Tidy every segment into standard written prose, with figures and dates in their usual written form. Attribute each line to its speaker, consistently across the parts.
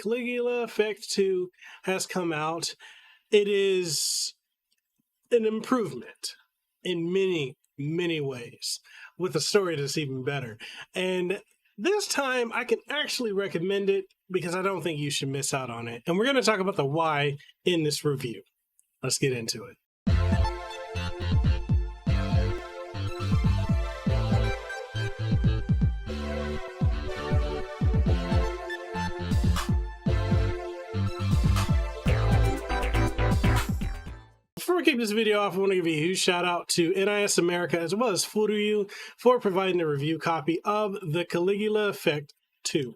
Speaker 1: Caligula Effect 2 has come out. It is an improvement in many, many ways, with a story that's even better. And this time I can actually recommend it because I don't think you should miss out on it. And we're going to talk about the why in this review. Let's get into it. Before we kick this video off, I want to give a huge shout out to NIS America as well as Furyu for providing a review copy of the Caligula Effect 2.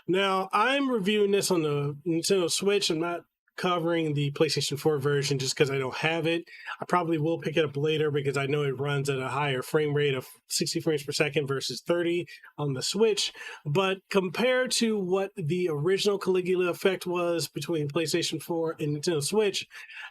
Speaker 1: Now, I'm reviewing this on the Nintendo Switch. I'm not covering the PlayStation 4 version just because I don't have it. I probably will pick it up later because I know it runs at a higher frame rate of 60 frames per second versus 30 on the Switch. But compared to what the original Caligula Effect was between PlayStation 4 and Nintendo Switch,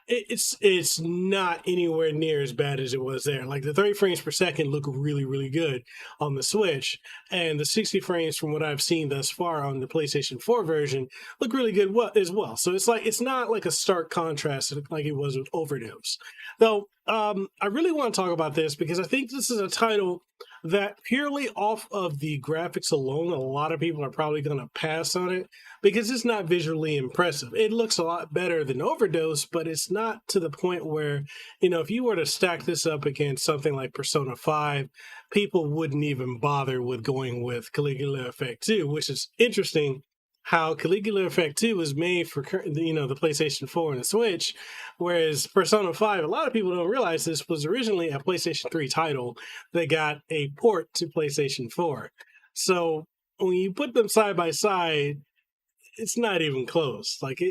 Speaker 1: it's not anywhere near as bad as it was there. Like the 30 frames per second look really, really good on the Switch, and the 60 frames from what I've seen thus far on the PlayStation 4 version look really good as well. So it's not like a stark contrast like it was with Overdose. Though I really want to talk about this because I think this is a title that purely off of the graphics alone, a lot of people are probably going to pass on it because it's not visually impressive. It looks a lot better than Overdose, but it's not to the point where, if you were to stack this up against something like Persona 5, people wouldn't even bother with going with Caligula Effect 2, which is interesting. How Caligula Effect 2 was made for the PlayStation 4 and the Switch, whereas Persona 5, a lot of people don't realize this, was originally a PlayStation 3 title that got a port to PlayStation 4. So when you put them side by side, it's not even close. Like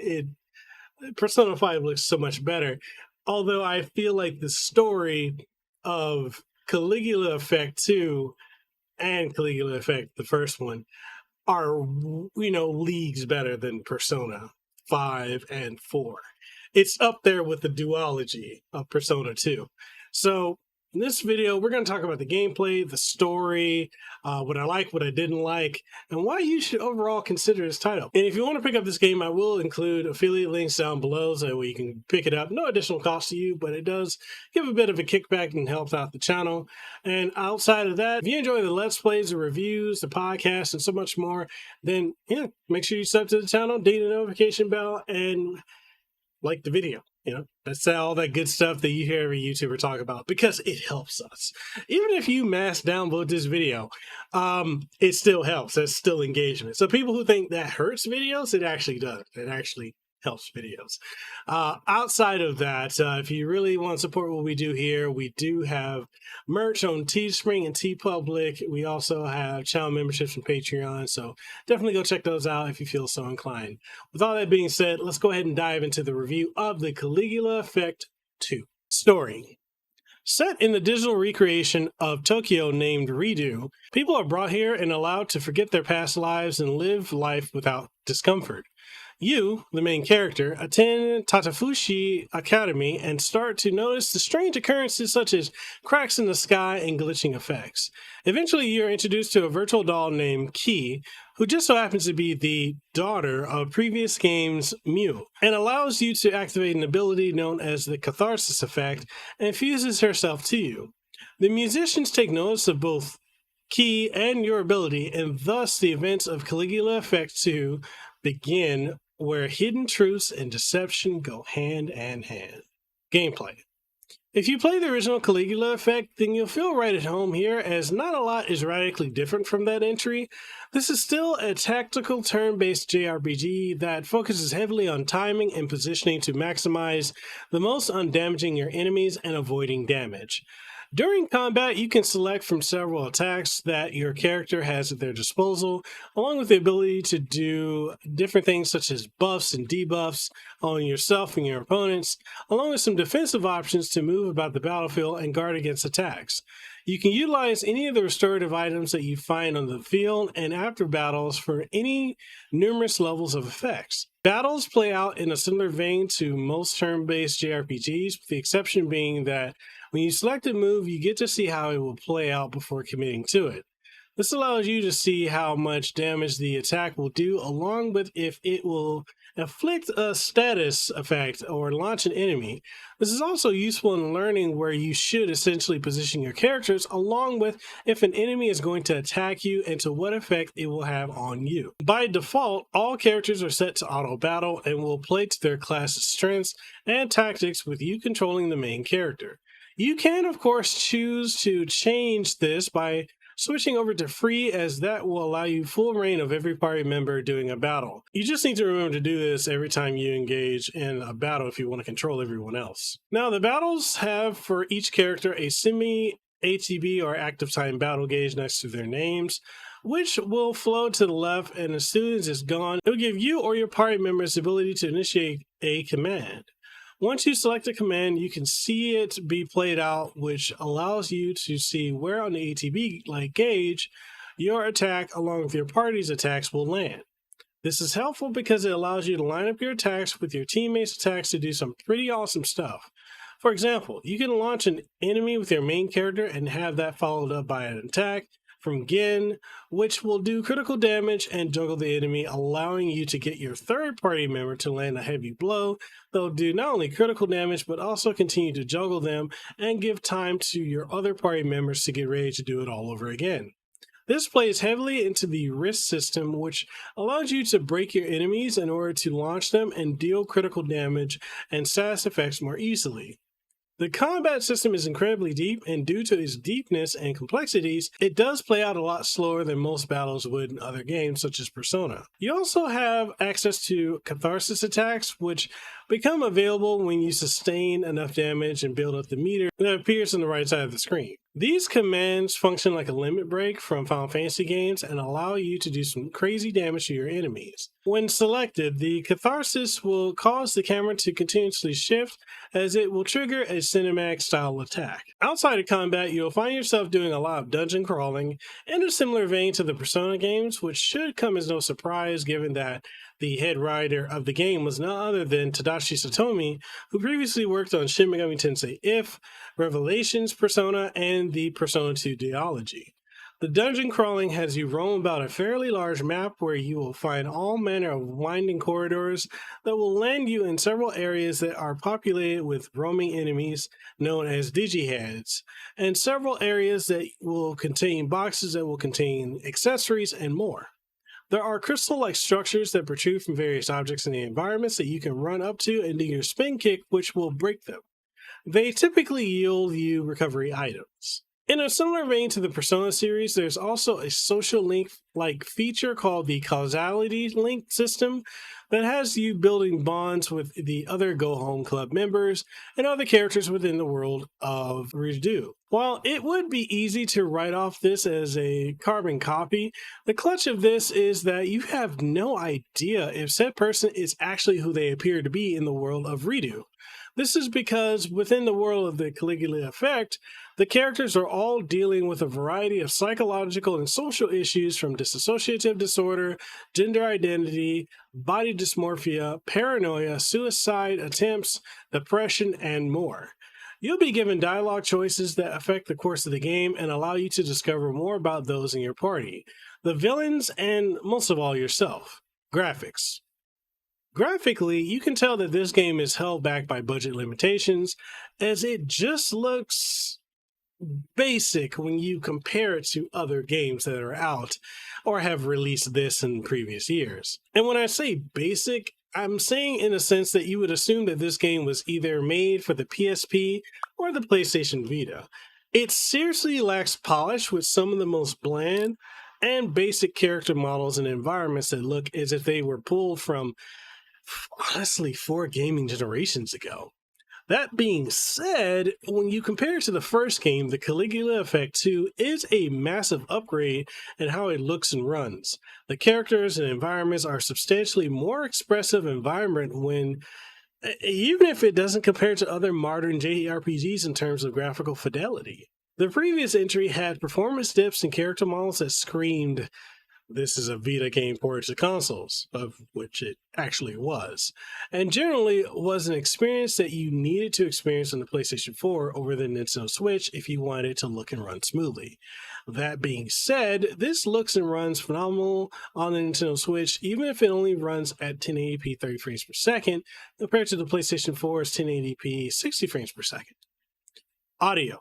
Speaker 1: Persona 5 looks so much better. Although I feel like the story of Caligula Effect 2 and Caligula Effect, the first one, are, leagues better than Persona 5 and 4. It's up there with the duology of Persona 2. So in this video, we're going to talk about the gameplay, the story, what I like, what I didn't like, and why you should overall consider this title. And if you want to pick up this game, I will include affiliate links down below so you can pick it up. No additional cost to you, but it does give a bit of a kickback and helps out the channel. And outside of that, if you enjoy the Let's Plays, the reviews, the podcast, and so much more, then make sure you sub to the channel, ding the notification bell, and like the video. That's all that good stuff that you hear every YouTuber talk about because it helps us. Even if you mass download this video, it still helps. There's still engagement. So people who think that hurts videos, it actually does. It actually helps videos. Outside of that, if you really want to support what we do here, we do have merch on Teespring and TeePublic. We also have channel memberships on Patreon, so definitely go check those out if you feel so inclined. With all that being said, let's go ahead and dive into the review of the Caligula Effect 2. Story. Set in the digital recreation of Tokyo named Redo, people are brought here and allowed to forget their past lives and live life without discomfort. You, the main character, attend Tatafushi Academy and start to notice the strange occurrences such as cracks in the sky and glitching effects. Eventually, you're introduced to a virtual doll named Ki, who just so happens to be the daughter of previous game's Mew, and allows you to activate an ability known as the Catharsis Effect and fuses herself to you. The musicians take notice of both Ki and your ability, and thus the events of Caligula Effect 2 begin, where hidden truths and deception go hand in hand. Gameplay. If you play the original Caligula Effect, then you'll feel right at home here, as not a lot is radically different from that entry. This is still a tactical turn-based JRPG that focuses heavily on timing and positioning to maximize the most on damaging your enemies and avoiding damage. During combat, you can select from several attacks that your character has at their disposal, along with the ability to do different things such as buffs and debuffs on yourself and your opponents, along with some defensive options to move about the battlefield and guard against attacks. You can utilize any of the restorative items that you find on the field and after battles for any numerous levels of effects. Battles play out in a similar vein to most turn-based JRPGs, with the exception being that when you select a move, you get to see how it will play out before committing to it. This allows you to see how much damage the attack will do, along with if it will inflict a status effect or launch an enemy. This is also useful in learning where you should essentially position your characters, along with if an enemy is going to attack you and to what effect it will have on you. By default, all characters are set to auto battle and will play to their class's strengths and tactics, with you controlling the main character. You can, of course, choose to change this by switching over to free, as that will allow you full reign of every party member during a battle. You just need to remember to do this every time you engage in a battle if you want to control everyone else. Now, the battles have for each character a semi-ATB or active time battle gauge next to their names, which will flow to the left, and as soon as it's gone, it will give you or your party members the ability to initiate a command. Once you select a command, you can see it be played out, which allows you to see where on the ATB gauge your attack along with your party's attacks will land. This is helpful because it allows you to line up your attacks with your teammates' attacks to do some pretty awesome stuff. For example, you can launch an enemy with your main character and have that followed up by an attack from Gen, which will do critical damage and juggle the enemy, allowing you to get your third party member to land a heavy blow that will do not only critical damage, but also continue to juggle them and give time to your other party members to get ready to do it all over again. This plays heavily into the risk system, which allows you to break your enemies in order to launch them and deal critical damage and status effects more easily. The combat system is incredibly deep, and due to its deepness and complexities, it does play out a lot slower than most battles would in other games such as Persona. You also have access to catharsis attacks, which become available when you sustain enough damage and build up the meter that appears on the right side of the screen. These commands function like a limit break from Final Fantasy games and allow you to do some crazy damage to your enemies. When selected, the catharsis will cause the camera to continuously shift, as it will trigger a cinematic style attack. Outside of combat, you'll find yourself doing a lot of dungeon crawling in a similar vein to the Persona games, which should come as no surprise given that the head writer of the game was none other than Tadashi Satomi, who previously worked on Shin Megami Tensei If, Revelations Persona, and the Persona 2 duology. The dungeon crawling has you roam about a fairly large map where you will find all manner of winding corridors that will land you in several areas that are populated with roaming enemies known as digiheads, and several areas that will contain boxes that will contain accessories and more. There are crystal-like structures that protrude from various objects in the environments that you can run up to and do your spin kick, which will break them. They typically yield you recovery items. In a similar vein to the Persona series, there's also a social link-like feature called the causality link system that has you building bonds with the other Go Home Club members and other characters within the world of Redo. While it would be easy to write off this as a carbon copy, the clutch of this is that you have no idea if said person is actually who they appear to be in the world of Redo. This is because within the world of the Caligula Effect, the characters are all dealing with a variety of psychological and social issues, from dissociative disorder, gender identity, body dysmorphia, paranoia, suicide attempts, depression, and more. You'll be given dialogue choices that affect the course of the game and allow you to discover more about those in your party, the villains, and most of all yourself. Graphics. Graphically, you can tell that this game is held back by budget limitations, as it just looks basic when you compare it to other games that are out or have released this in previous years. And when I say basic, I'm saying in a sense that you would assume that this game was either made for the PSP or the PlayStation Vita. It seriously lacks polish, with some of the most bland and basic character models and environments that look as if they were pulled from, honestly, 4 gaming generations ago. That being said, when you compare it to the first game, the Caligula Effect 2 is a massive upgrade in how it looks and runs. The characters and environments are substantially more expressive and vibrant even if it doesn't compare to other modern JRPGs in terms of graphical fidelity. The previous entry had performance dips and character models that screamed this is a Vita game ported to consoles, of which it actually was, and generally was an experience that you needed to experience on the PlayStation 4 over the Nintendo Switch if you wanted it to look and run smoothly. That being said, this looks and runs phenomenal on the Nintendo Switch, even if it only runs at 1080p 30 frames per second, compared to the PlayStation 4's 1080p 60 frames per second. Audio.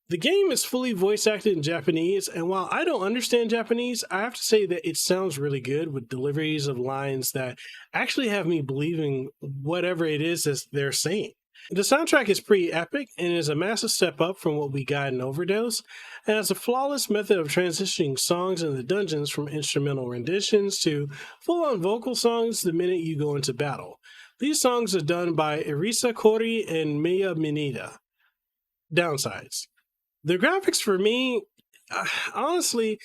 Speaker 1: The game is fully voice acted in Japanese, and while I don't understand Japanese, I have to say that it sounds really good with deliveries of lines that actually have me believing whatever it is that they're saying. The soundtrack is pretty epic and is a massive step up from what we got in Overdose, and has a flawless method of transitioning songs in the dungeons from instrumental renditions to full-on vocal songs the minute you go into battle. These songs are done by Erisa Kori and Maya Minida. Downsides. The graphics for me, honestly,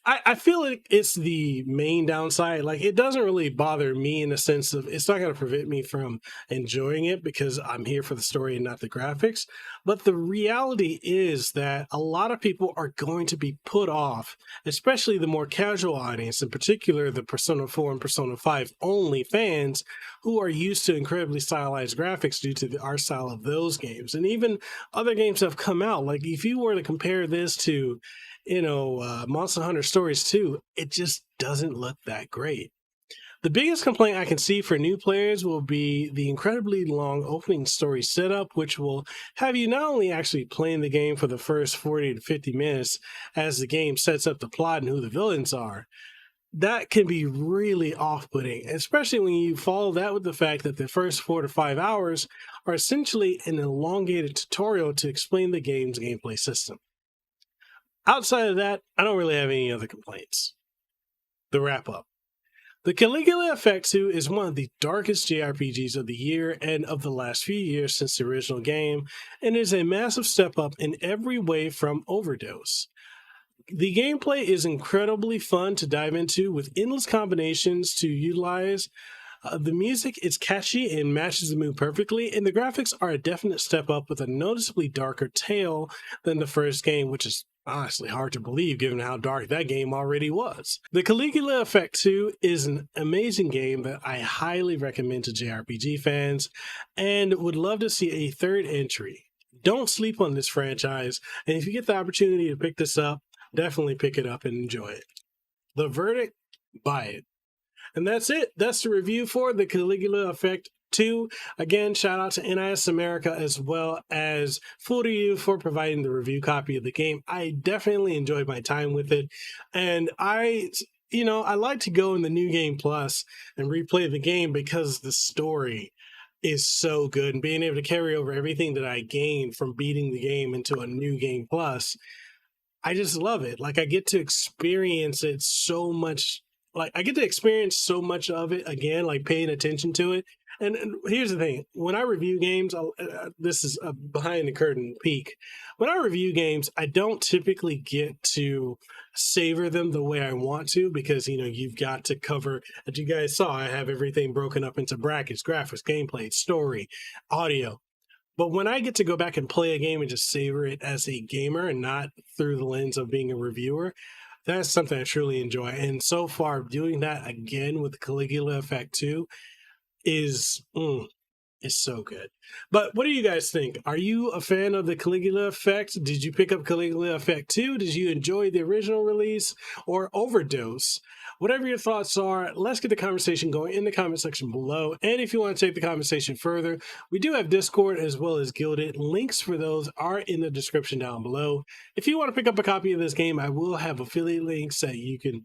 Speaker 1: I feel like it's the main downside. Like, it doesn't really bother me in the sense of it's not going to prevent me from enjoying it because I'm here for the story and not the graphics. But the reality is that a lot of people are going to be put off, especially the more casual audience, in particular the Persona 4 and Persona 5 only fans who are used to incredibly stylized graphics due to the art style of those games. And even other games have come out. Like, if you were to compare this to Monster Hunter Stories 2, it just doesn't look that great. The biggest complaint I can see for new players will be the incredibly long opening story setup, which will have you not only actually playing the game for the first 40 to 50 minutes as the game sets up the plot and who the villains are. That can be really off-putting, especially when you follow that with the fact that the first 4 to 5 hours are essentially an elongated tutorial to explain the game's gameplay system. Outside of that, I don't really have any other complaints. The wrap-up. The Caligula Effect 2 is one of the darkest JRPGs of the year and of the last few years since the original game, and is a massive step up in every way from Overdose. The gameplay is incredibly fun to dive into with endless combinations to utilize. The music is catchy and matches the mood perfectly, and the graphics are a definite step up with a noticeably darker tale than the first game, which is honestly hard to believe given how dark that game already was. The Caligula Effect 2 is an amazing game that I highly recommend to JRPG fans and would love to see a third entry. Don't sleep on this franchise, and if you get the opportunity to pick this up, definitely pick it up and enjoy it. The verdict? Buy it. And that's it. That's the review for the Caligula Effect 2. Again, shout out to NIS America as well as Furyu for providing the review copy of the game. I definitely enjoyed my time with it. And I like to go in the New Game Plus and replay the game because the story is so good. And being able to carry over everything that I gained from beating the game into a New Game Plus, I just love it. Like, I get to experience it so much. Like, I get to experience so much of it again, like paying attention to it. And here's the thing. When I review games, this is a behind the curtain peek. When I review games, I don't typically get to savor them the way I want to because, you've got to cover, as you guys saw, I have everything broken up into brackets, graphics, gameplay, story, audio. But when I get to go back and play a game and just savor it as a gamer and not through the lens of being a reviewer, that's something I truly enjoy. And so far, doing that again with Caligula Effect 2 is so good. But what do you guys think? Are you a fan of the Caligula Effect? Did you pick up Caligula Effect 2? Did you enjoy the original release or Overdose? Whatever your thoughts are, let's get the conversation going in the comment section below. And if you want to take the conversation further, we do have Discord as well as Guilded. Links for those are in the description down below. If you want to pick up a copy of this game, I will have affiliate links that you can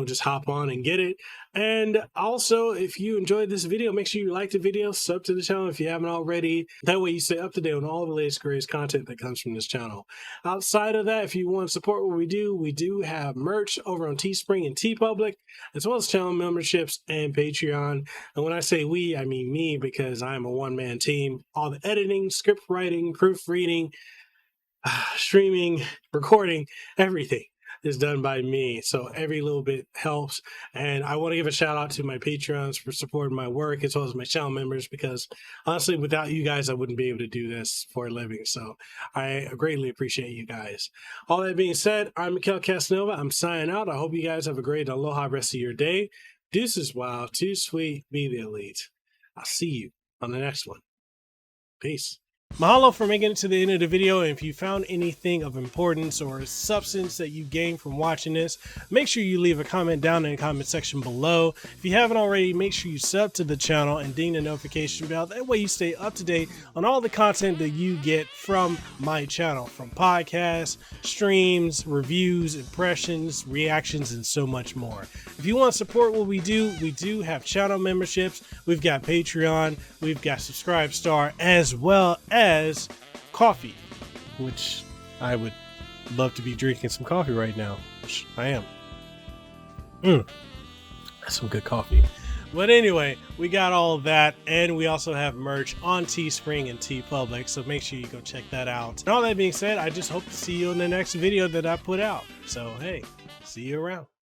Speaker 1: just hop on and get it. And also, if you enjoyed this video, make sure you like the video, sub to the channel if you haven't already. That way you stay up to date on all the latest greatest content that comes from this channel. Outside of that, if you want to support what we do have merch over on Teespring and TeePublic, as well as channel memberships and Patreon. And when I say we, I mean me, because I'm a one-man team. All the editing, script writing, proofreading, streaming, recording, everything. is done by me. So every little bit helps. And I want to give a shout out to my Patreons for supporting my work, as well as my channel members, because honestly, without you guys, I wouldn't be able to do this for a living. So I greatly appreciate you guys. All that being said, I'm Mekel Kasanova. I'm signing out. I hope you guys have a great aloha rest of your day. Deuces, wow, too sweet, be the elite. I'll see you on the next one. Peace. Mahalo for making it to the end of the video. And if you found anything of importance or substance that you gained from watching this, make sure you leave a comment down in the comment section below. If you haven't already, make sure you sub to the channel and ding the notification bell. That way you stay up to date on all the content that you get from my channel, from podcasts, streams, reviews, impressions, reactions, and so much more. If you want to support what we do have channel memberships. We've got Patreon, we've got Subscribe Star, as well as coffee, which I would love to be drinking some coffee right now, which I am. That's some good coffee. But anyway, we got all of that, and we also have merch on Teespring and TeePublic, so make sure you go check that out. And all that being said, I just hope to see you in the next video that I put out. So hey, see you around.